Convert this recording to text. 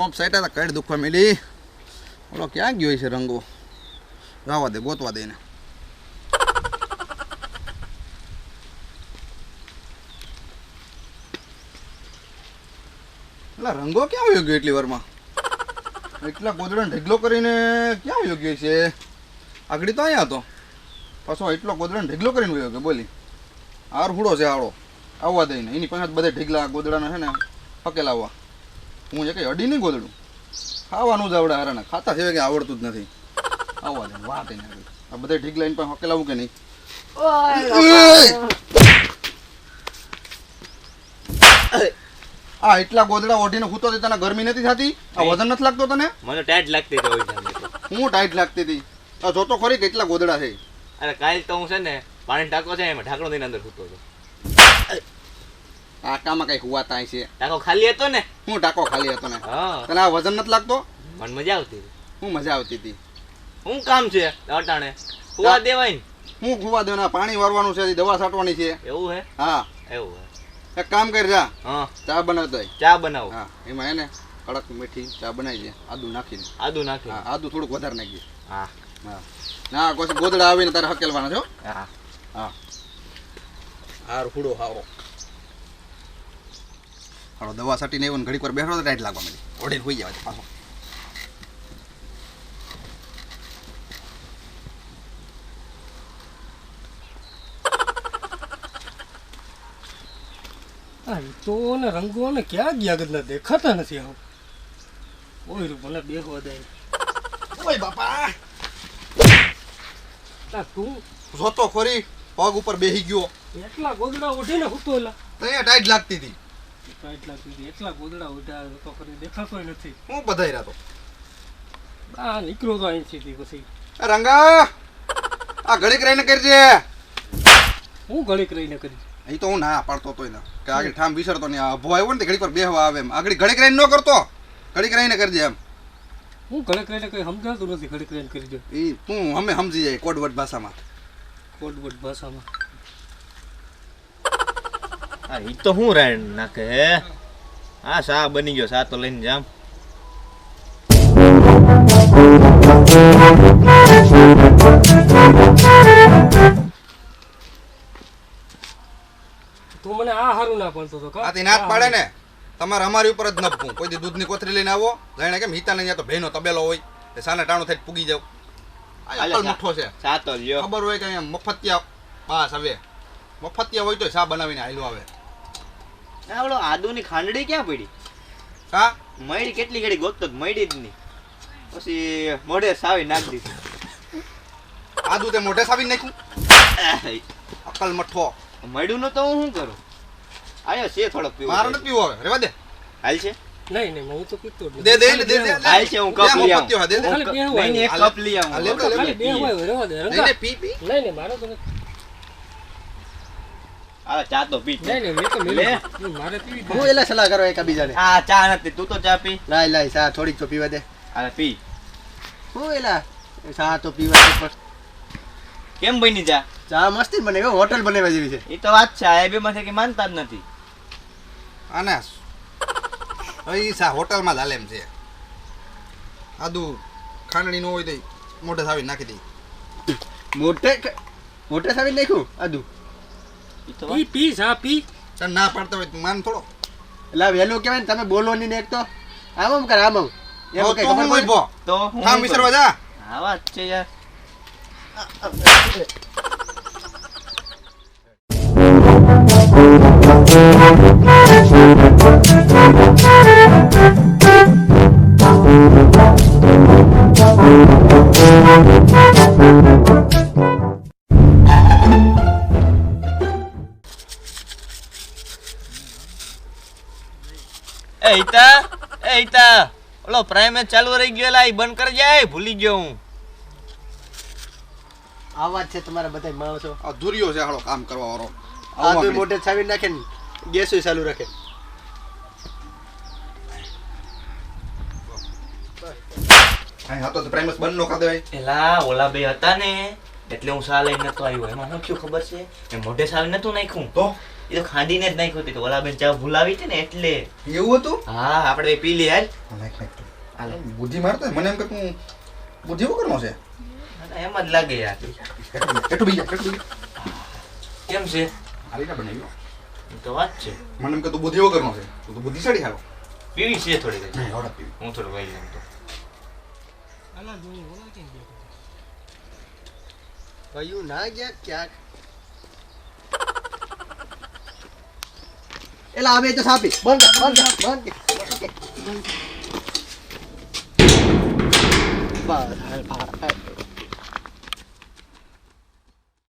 Pump side હતા કઈ દુખવા મિલી ઓલો ક્યાં ગયો છે રંગો જવા દે ગોતવા દે ને એટલે રંગો ક્યાં આવ્યો ગયો એટલી વારમાં એટલા ગોદડા ઢગલો કરીને ક્યાં આવ્યો ગયો છે આગળ તો અહીંયા હતો પાછો એટલો ગોદડા ઢગલો કરીને આવ્યો કે બોલી હાર હુડો છે હાડો આવવા દઈને એની પાસે બધા ઢગલા ગોદડાના છે ને પકેલાવવા હું એ કઈ અડી નહીં ગોદડું ખાવાનું જ આવડે હારાને ખાતા સિવાય કંઈ આવડતું જ નથી આવવા દે વાત એને આ બધા ઢીગલા એની પાસે હકેલાવું કે નહીં આ એટલા ગોદડા ઓઢીને સૂતો હતી તને ગરમી નથી થતી આ વજન નથી લાગતો તને મને ટાઈટ લાગતી હતી ઓય જામે તો હું ટાઈટ લાગતી હતી આ જોતો ખરી કેટલા ગોદડા છે અરે કાલ તો હું છે ને પાણી ટાંકો છે એમાં ઢાંકણો દઈને અંદર સૂતો હતો આકામાં કઈ હુવા થાય છે ટાંકો ખાલી હતો ને હું ટાંકો ખાલી હતો ને હા તને આ વજન નથી લાગતો મને મજા આવતી હું મજા આવતી હતી હું કામ છે અટાણે હુવા દેવાય ને હું ખુવા દેવાના પાણી વારવાનું છે દવા છાંટવાની છે એવું હે હા એવું હે એક કામ કર જા હા ચા બનાવતો ચા બનાવો હા એમાં એને કડક મીઠી ચા બનાવી દે આદુ નાખીને આદુ નાખી હા આદુ થોડુંક વધારે નાખી હા હા ના કોઈ ગોદડા આવીને તારે હકેલવાના છો હા હા હાર હુડો હારો હારો દવા છાંટીને આવ્યો ને ઘડીક વાર બેઠો તો ટાઈટ લાગવા માંડી ઓઢીને હોઈ જવા પાછો તો ને રંગો ને ક્યાં ગયા ગદલા દેખાતા નથી આવું ઓય રૂ ભલે બેહવા દે ઓય બાપા તું જોતો ખરી પગ ઉપર બેહી ગયો એટલા ગોદડા ઉઠીને હૂતો એલા ત્યાં ટાઈટ લાગતી હતી એટલા સુધી એટલા ગોદડા ઉઠ્યા તો કરી દેખાતોય નથી હું બધાઈ રાતો આ નીકળો તો અહીંથી પછી રંગા આ ઘડીક રહીને કરજે હું ઘડીક રહીને કરી અહીં તો હું ના પાડતો તોય ના કે આગળ ઠામ વિસરતો ને આ ભો આવ્યો ને ઘડીક વાર બેહવા આવે એમ આગળ ઘડીક રહીને ન કરતો ઘડીક રહીને કરજે એમ હું ઘડીક રહીને કઈ સમજાતું નથી ઘડીક રહીને કરી દે એ તું અમે સમજી જાય કોડવર્ડ ભાષામાં કોડવર્ડ ભાષામાં હા ઈ તો હું રાણ નાખે હે હા સા બની ગયો સા તો લઈને જામ તું મને આ હારું ના પડતો તો કા આથી નાક પાડે ને તમારે અમારી ઉપર જ નપવું કોઈ દી દૂધની કોથરી લઈને આવો જાણે કેમ હિતાને ત્યાં તો ભેનો તબેલો હોય એ સાને ટાણું થઈ પૂગી જાવ આ અકલ મુઠ્ઠો છે સા તો લ્યો ખબર હોય કે અહીંયા મફતિયા પાસ હવે મફતિયા હોય તો સા બનાવીને હાલ્યો આવે આવડો આદુની ખાંડડી ક્યાં પડી હા મળી કેટલી ઘડી ગોતતો મળી જ નહીં પછી મોઢે સાવી નાખી દીધી આદુ તે મોઢે સાવી નાખ્યું અકલ મઠ્ઠો મળ્યું ન તો હું શું કરું આયો છે થોડોક પીવો મારે નથી પીવો હવે રેવા દે હાલ છે નહીં નહીં હું તો પીતો જ દે દે દે દે હાલ છે હું કપ લઈ આવું મફતિયો દે દે ખાલી બેહવા નહીં એક કપ લઈ આવું લે લે ખાલી બેહવા રહેવા દે નહીં ને પી પી નહીં નહીં મારો તો નથી. આ ચા તો પી નહીં નહીં મેં તો લે. મારે પીવી હું એલા સલાહ કરો એકબીજાને આ ચા નથી તું તો ચા પી લાય લાય સા થોડીક તો પીવા દે આ પી હું એલા સા તો પીવા દે પણ કેમ બની જા ચા મસ્તી બને હોટલ બનાવવા જેવી છે એ તો વાત છે આ બે માંથી કે માનતા જ નથી આને અહીં સા હોટલમાં જ હાલે એમ છે આદુ ખાંડણી નો હોય તો મોઢે સાવી નાખી દઈ મોટે સાવી નાખ્યું આદુ ઈ તો પી પી સા પી તને ના પાડતો હોય તો માન થોડો એલા વહેલું કહેવાય ને તમે બોલો નહીં ને એક તો આમ કર આમ એમ કઈ તો ખબર હું પડે ઉભો તો હું કામ વિસરવા જા આ વાત છે યાર એ ઈતા ઓલો પ્રાઇમેજ ચાલુ રહી ગયો લા ઈ બંધ કરી જાય ભૂલી ગયો હું આ વાત છે તમારા બધા માણસો આ ધુરિયો છે હાલો કામ કરવા વાળો આદુ મોટે સાવી નાખે ને ગેસ ચાલુ રાખે હા તો પ્રાઇમસ બંધ નો કાદે ભાઈ એલા ઓલા બે હતા ને એટલે હું સા લઈને નતો આવ્યો એમાં શું થયું ખબર છે એ મોઢે સાવી નતું નાખ્યું તો એ તો ખાંડીને જ નાખ્યું હતું. તો ઓલા બેન ચા ભૂલાવી હતી ને એટલે. એવું હતું હા આપણે પી લે હાલ. નાખ નાખ બુદ્ધિ મારતો હોય. મને એમ કે તું બુદ્ધિ વગરનો છે. એમ જ લાગે યાર. કેટલું બીજા કેટલું કેમ છે? હારી ના બનાવ્યો. એ તો વાત છે. મને એમ કે તું બુદ્ધિ વગરનો છે. તું તો બુદ્ધિશાળી હારો. પીવી છે થોડી ઘણી. નહીં આવડત પીવી. હું થોડું વાઈ લઉં તો. આલા જોઈ ઓલા ક્યાં બેઠો કયું ના ગયા ક્યાંક એલા હવે તો સાપી બંધ કર, બંધ કર, બંધ કર. બસ હાલ ભાઈ